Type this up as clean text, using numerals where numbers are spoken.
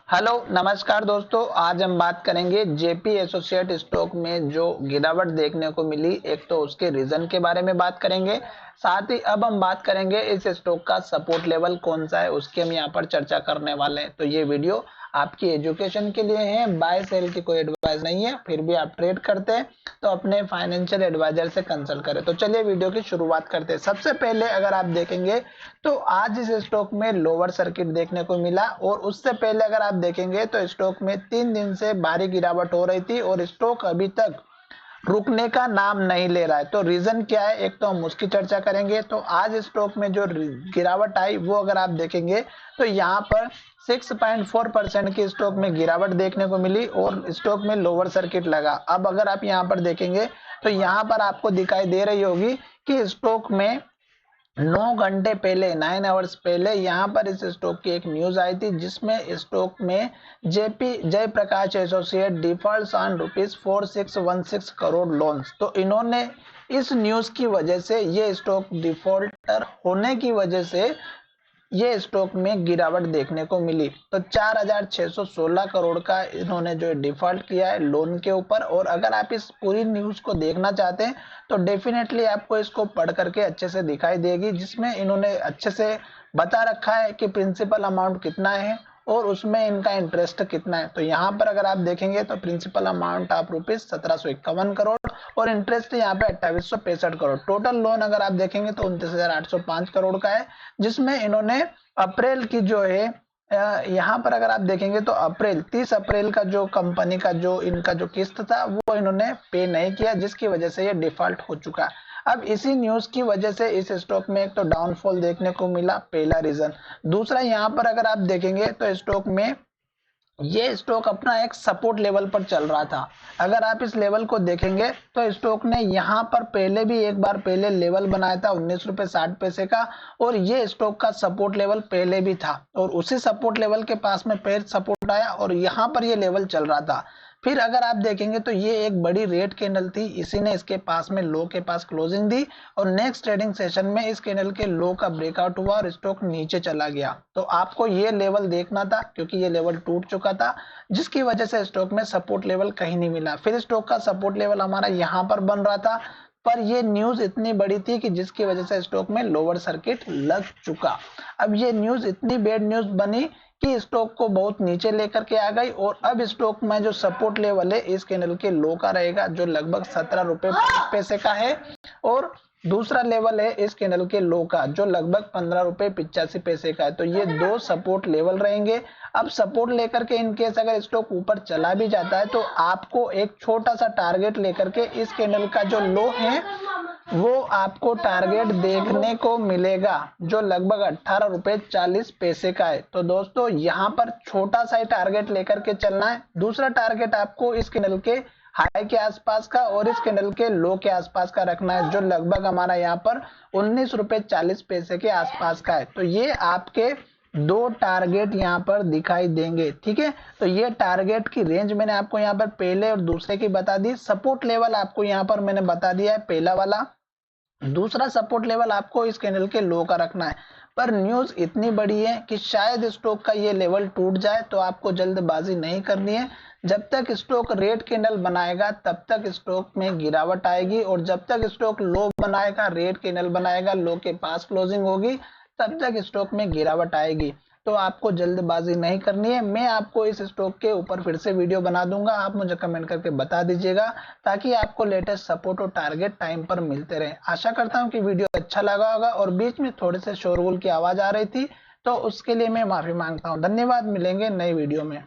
Hello नमस्कार दोस्तों, आज हम बात करेंगे जेपी एसोसिएट स्टॉक में जो गिरावट देखने को मिली। एक तो उसके रीजन के बारे में बात करेंगे, साथ ही अब हम बात करेंगे इस स्टॉक का सपोर्ट लेवल कौन सा है, उसकी हम यहाँ पर चर्चा करने वाले हैं। तो ये वीडियो आपकी एजुकेशन के लिए है, बाय सेल की कोई एडवाइस नहीं है। फिर भी आप ट्रेड करते हैं तो अपने फाइनेंशियल एडवाइजर से कंसल्ट करें। तो चलिए वीडियो की शुरुआत करते हैं। सबसे पहले अगर आप देखेंगे तो आज इस स्टॉक में लोअर सर्किट देखने को मिला, और उससे पहले अगर आप देखेंगे तो स्टॉक में 3 दिन से भारी गिरावट हो रही थी और स्टॉक अभी तक रुकने का नाम नहीं ले रहा है। तो रीजन क्या है, एक तो हम उसकी चर्चा करेंगे। तो आज स्टॉक में जो गिरावट आई वो अगर आप देखेंगे तो यहाँ पर 6.4% की स्टॉक में गिरावट देखने को मिली और स्टॉक में लोअर सर्किट लगा। अब अगर आप यहाँ पर देखेंगे तो यहाँ पर आपको दिखाई दे रही होगी कि स्टॉक में 9 घंटे पहले 9 आवर्स पहले यहाँ पर इस स्टॉक की एक न्यूज आई थी, जिसमें स्टॉक में JP Jaiprakash associate defaults on ₹4616 crore loans. तो इन्होंने इस न्यूज की वजह से, ये स्टॉक डिफॉल्टर होने की वजह से ये स्टॉक में गिरावट देखने को मिली। तो 4616 करोड़ का इन्होंने जो डिफॉल्ट किया है लोन के ऊपर। और अगर आप इस पूरी न्यूज को देखना चाहते हैं तो डेफिनेटली आपको इसको पढ़ करके अच्छे से दिखाई देगी, जिसमें इन्होंने अच्छे से बता रखा है कि प्रिंसिपल अमाउंट कितना है और उसमें इनका इंटरेस्ट कितना है। तो यहाँ पर अगर आप देखेंगे तो प्रिंसिपल अमाउंट ऑफ ₹1751 करोड़ और इंटरेस्ट यहाँ पे 2865 करोड़। टोटल लोन अगर आप देखेंगे तो 29,805 करोड़ का है, जिसमें इन्होंने अप्रैल की जो है यहाँ पर अगर आप देखेंगे तो 30 अप्रैल का जो कंपनी का जो इनका जो किस्त था वो इन्होंने पे नहीं किया, जिसकी वजह से ये डिफॉल्ट हो चुका है। अब इसी न्यूज की वजह से इस स्टॉक में एक तो डाउनफॉल देखने को मिला, पहला रीजन। दूसरा, यहाँ पर अगर आप देखेंगे तो स्टॉक में ये स्टॉक अपना एक सपोर्ट लेवल पर चल रहा था। अगर आप इस लेवल को देखेंगे तो स्टॉक ने यहाँ पर पहले भी एक बार पहले लेवल बनाया था ₹19.60 का, और ये स्टॉक का सपोर्ट लेवल पहले भी था और उसी सपोर्ट लेवल के पास में फिर सपोर्ट आया और यहाँ पर ये लेवल चल रहा था। फिर अगर आप देखेंगे तो ये एक बड़ी रेड कैंडल थी, इसी ने इसके पास में लो के पास क्लोजिंग दी और नेक्स्ट ट्रेडिंग सेशन में इस कैंडल के लो का ब्रेकआउट हुआ और स्टॉक नीचे चला गया। तो आपको ये लेवल देखना था क्योंकि ये लेवल टूट चुका था, जिसकी वजह से स्टॉक में सपोर्ट लेवल कहीं नहीं मिला। फिर स्टॉक का सपोर्ट लेवल हमारा यहाँ पर बन रहा था, पर ये न्यूज इतनी बड़ी थी कि जिसकी वजह से स्टॉक में लोअर सर्किट लग चुका। अब ये न्यूज इतनी बैड न्यूज बनी कि स्टॉक को बहुत नीचे लेकर के आ गई और अब स्टॉक में जो सपोर्ट लेवल है इस कैंडल के लो का रहेगा, जो लगभग ₹17 का है, और दूसरा लेवल है इस कैंडल के लो का जो लगभग ₹15.85 का है। तो ये दो सपोर्ट लेवल रहेंगे। अब सपोर्ट लेकर के इनकेस अगर स्टॉक ऊपर चला भी जाता है तो आपको एक छोटा सा टारगेट लेकर के इस कैंडल का जो लो है वो आपको टारगेट देखने को मिलेगा, जो लगभग ₹18.40 का है। तो दोस्तों यहाँ पर छोटा सा ही टारगेट लेकर के चलना है। दूसरा टारगेट आपको इस कैंडल के हाई के आसपास का और इस कैंडल के लो के आसपास का रखना है, जो लगभग हमारा यहाँ पर ₹19.40 के आसपास का है। तो ये आपके दो टारगेट यहाँ पर दिखाई देंगे, ठीक है। तो ये टारगेट की रेंज मैंने आपको यहाँ पर पहले और दूसरे की बता दी। सपोर्ट लेवल आपको यहाँ पर मैंने बता दिया है, पहला वाला। दूसरा सपोर्ट लेवल आपको इस कैंडल के लो का रखना है। पर न्यूज इतनी बड़ी है कि शायद स्टॉक का ये लेवल टूट जाए, तो आपको जल्दबाजी नहीं करनी है। जब तक स्टॉक रेड कैंडल बनाएगा तब तक स्टॉक में गिरावट आएगी, और जब तक स्टॉक लो बनाएगा, रेड कैंडल बनाएगा, लो के पास क्लोजिंग होगी, तब तक स्टॉक में गिरावट आएगी। तो आपको जल्दबाजी नहीं करनी है। मैं आपको इस स्टॉक के ऊपर फिर से वीडियो बना दूंगा, आप मुझे कमेंट करके बता दीजिएगा, ताकि आपको लेटेस्ट सपोर्ट और टारगेट टाइम पर मिलते रहे। आशा करता हूं कि वीडियो अच्छा लगा होगा, और बीच में थोड़े से शोरगुल की आवाज आ रही थी तो उसके लिए मैं माफी मांगता हूं। धन्यवाद, मिलेंगे नई वीडियो में।